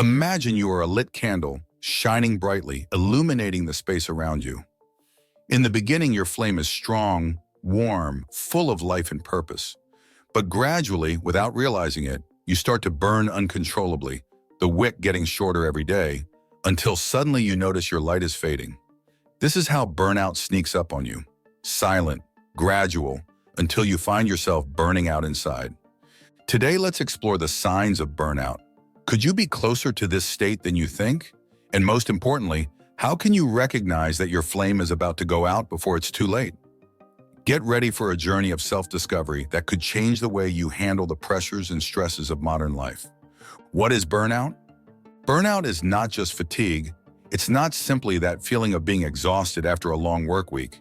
Imagine you are a lit candle, shining brightly, illuminating the space around you. In the beginning, your flame is strong, warm, full of life and purpose. But gradually, without realizing it, you start to burn uncontrollably, the wick getting shorter every day, until suddenly you notice your light is fading. This is how burnout sneaks up on you. Silent, gradual, until you find yourself burning out inside. Today, let's explore the signs of burnout. Could you be closer to this state than you think? And most importantly, how can you recognize that your flame is about to go out before it's too late? Get ready for a journey of self-discovery that could change the way you handle the pressures and stresses of modern life. What is burnout? Burnout is not just fatigue. It's not simply that feeling of being exhausted after a long work week.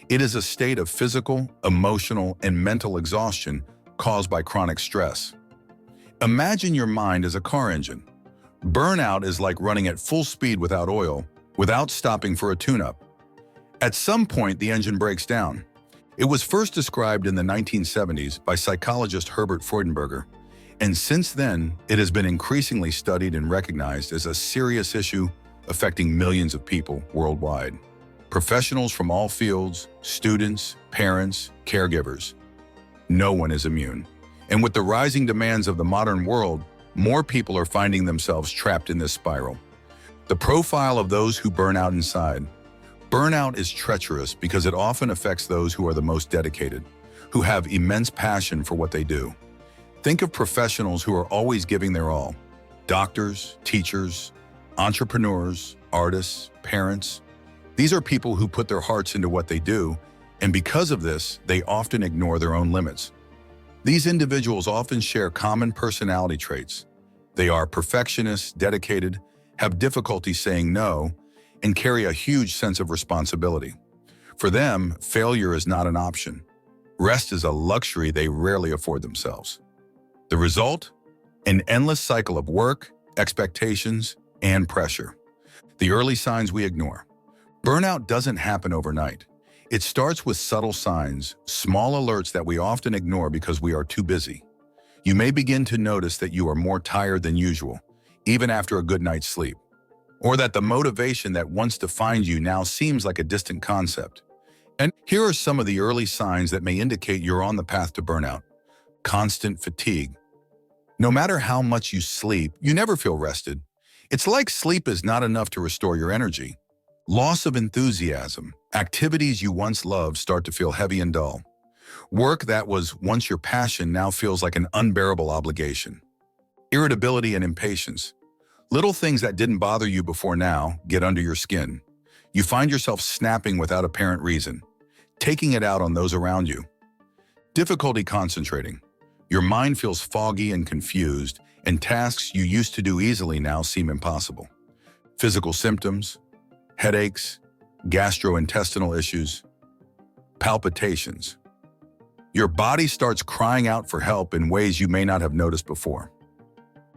It is a state of physical, emotional, and mental exhaustion caused by chronic stress. Imagine your mind as a car engine. Burnout is like running at full speed without oil, without stopping for a tune-up. At some point, the engine breaks down. It was first described in the 1970s by psychologist Herbert Freudenberger, and since then, it has been increasingly studied and recognized as a serious issue affecting millions of people worldwide. Professionals from all fields, students, parents, caregivers. No one is immune. And with the rising demands of the modern world, more people are finding themselves trapped in this spiral. The profile of those who burn out inside. Burnout is treacherous because it often affects those who are the most dedicated, who have immense passion for what they do. Think of professionals who are always giving their all. Doctors, teachers, entrepreneurs, artists, parents. These are people who put their hearts into what they do, and because of this, they often ignore their own limits. These individuals often share common personality traits. They are perfectionists, dedicated, have difficulty saying no, and carry a huge sense of responsibility. For them, failure is not an option. Rest is a luxury they rarely afford themselves. The result? An endless cycle of work, expectations, and pressure. The early signs we ignore. Burnout doesn't happen overnight. It starts with subtle signs, small alerts that we often ignore because we are too busy. You may begin to notice that you are more tired than usual, even after a good night's sleep, or that the motivation that once defined you now seems like a distant concept. And here are some of the early signs that may indicate you're on the path to burnout. Constant fatigue. No matter how much you sleep, you never feel rested. It's like sleep is not enough to restore your energy. Loss of enthusiasm. Activities you once loved start to feel heavy and dull. Work that was once your passion now feels like an unbearable obligation. Irritability and impatience. Little things that didn't bother you before now get under your skin. You find yourself snapping without apparent reason, taking it out on those around you. Difficulty concentrating. Your mind feels foggy and confused, and tasks you used to do easily now seem impossible. Physical symptoms. Headaches, gastrointestinal issues, palpitations. Your body starts crying out for help in ways you may not have noticed before.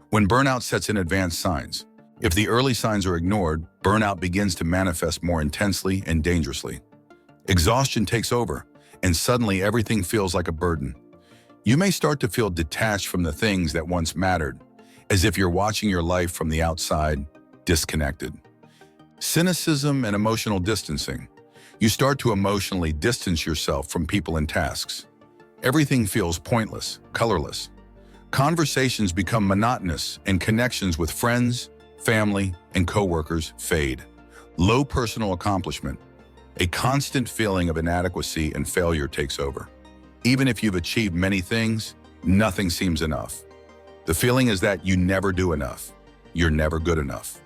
When burnout sets in advanced signs, if the early signs are ignored, burnout begins to manifest more intensely and dangerously. Exhaustion takes over, and suddenly everything feels like a burden. You may start to feel detached from the things that once mattered, as if you're watching your life from the outside, disconnected. Cynicism and emotional distancing. You start to emotionally distance yourself from people and tasks. Everything feels pointless, colorless. Conversations become monotonous and connections with friends, family, and coworkers fade. Low personal accomplishment. A constant feeling of inadequacy and failure takes over. Even if you've achieved many things, nothing seems enough. The feeling is that you never do enough. You're never good enough.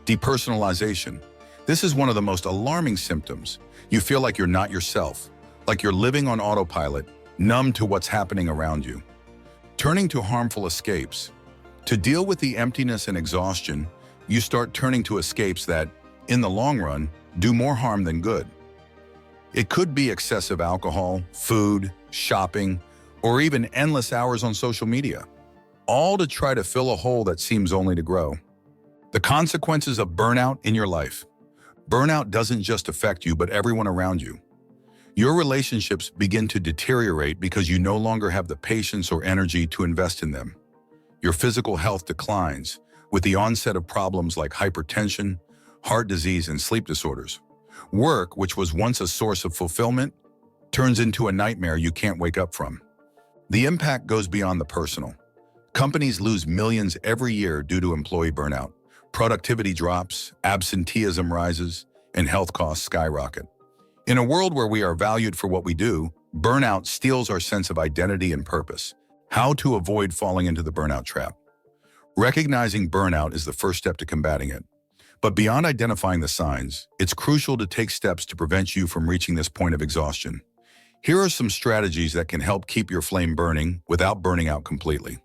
Depersonalization. This is one of the most alarming symptoms. You feel like you're not yourself, like you're living on autopilot, numb to what's happening around you. Turning to harmful escapes. To deal with the emptiness and exhaustion, you start turning to escapes that, in the long run, do more harm than good. It could be excessive alcohol, food, shopping, or even endless hours on social media, all to try to fill a hole that seems only to grow. The consequences of burnout in your life. Burnout doesn't just affect you, but everyone around you. Your relationships begin to deteriorate because you no longer have the patience or energy to invest in them. Your physical health declines, with the onset of problems like hypertension, heart disease, and sleep disorders. Work, which was once a source of fulfillment, turns into a nightmare you can't wake up from. The impact goes beyond the personal. Companies lose millions every year due to employee burnout. Productivity drops, absenteeism rises, and health costs skyrocket. In a world where we are valued for what we do, burnout steals our sense of identity and purpose. How to avoid falling into the burnout trap. Recognizing burnout is the first step to combating it. But beyond identifying the signs, it's crucial to take steps to prevent you from reaching this point of exhaustion. Here are some strategies that can help keep your flame burning without burning out completely.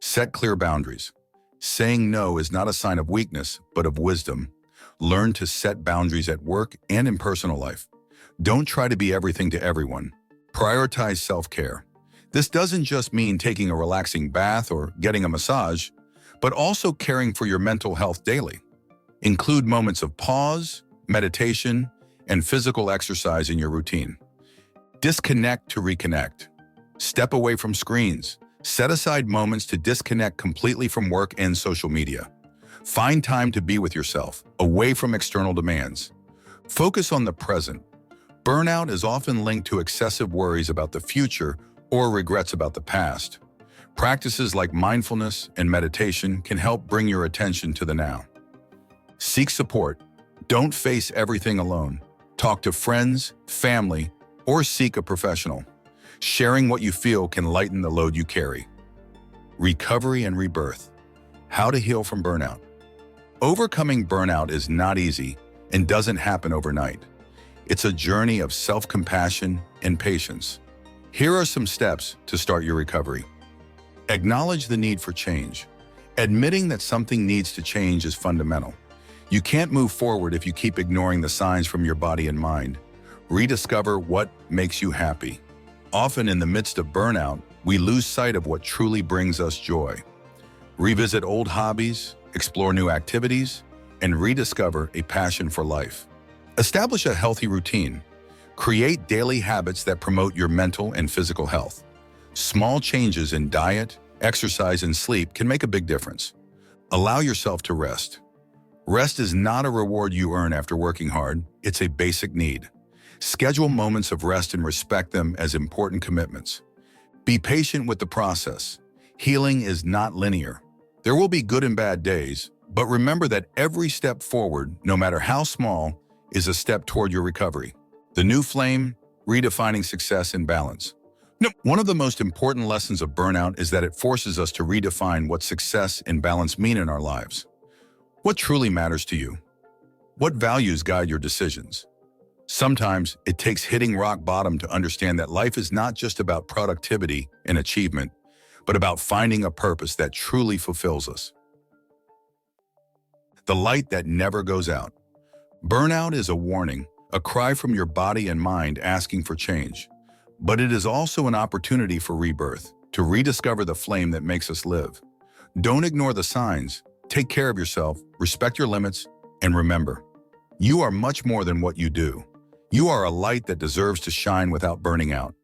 Set clear boundaries. Saying no is not a sign of weakness, but of wisdom. Learn to set boundaries at work and in personal life. Don't try to be everything to everyone. Prioritize self-care. This doesn't just mean taking a relaxing bath or getting a massage, but also caring for your mental health daily. Include moments of pause, meditation, and physical exercise in your routine. Disconnect to reconnect. Step away from screens. Set aside moments to disconnect completely from work and social media. Find time to be with yourself, away from external demands. Focus on the present. Burnout is often linked to excessive worries about the future or regrets about the past. Practices like mindfulness and meditation can help bring your attention to the now. Seek support. Don't face everything alone. Talk to friends, family, or seek a professional. Sharing what you feel can lighten the load you carry. Recovery and rebirth. How to heal from burnout. Overcoming burnout is not easy and doesn't happen overnight. It's a journey of self-compassion and patience. Here are some steps to start your recovery. Acknowledge the need for change. Admitting that something needs to change is fundamental. You can't move forward if you keep ignoring the signs from your body and mind. Rediscover what makes you happy. Often in the midst of burnout, we lose sight of what truly brings us joy. Revisit old hobbies, explore new activities, and rediscover a passion for life. Establish a healthy routine. Create daily habits that promote your mental and physical health. Small changes in diet, exercise, and sleep can make a big difference. Allow yourself to rest. Rest is not a reward you earn after working hard, it's a basic need. Schedule moments of rest and respect them as important commitments. Be patient with the process. Healing is not linear. There will be good and bad days, but remember that every step forward, no matter how small, is a step toward your recovery. The new flame, redefining success and balance. One of the most important lessons of burnout is that it forces us to redefine what success and balance mean in our lives. What truly matters to you? What values guide your decisions? Sometimes it takes hitting rock bottom to understand that life is not just about productivity and achievement, but about finding a purpose that truly fulfills us. The light that never goes out. Burnout is a warning, a cry from your body and mind asking for change. But it is also an opportunity for rebirth, to rediscover the flame that makes us live. Don't ignore the signs. Take care of yourself, respect your limits, and remember, you are much more than what you do. You are a light that deserves to shine without burning out.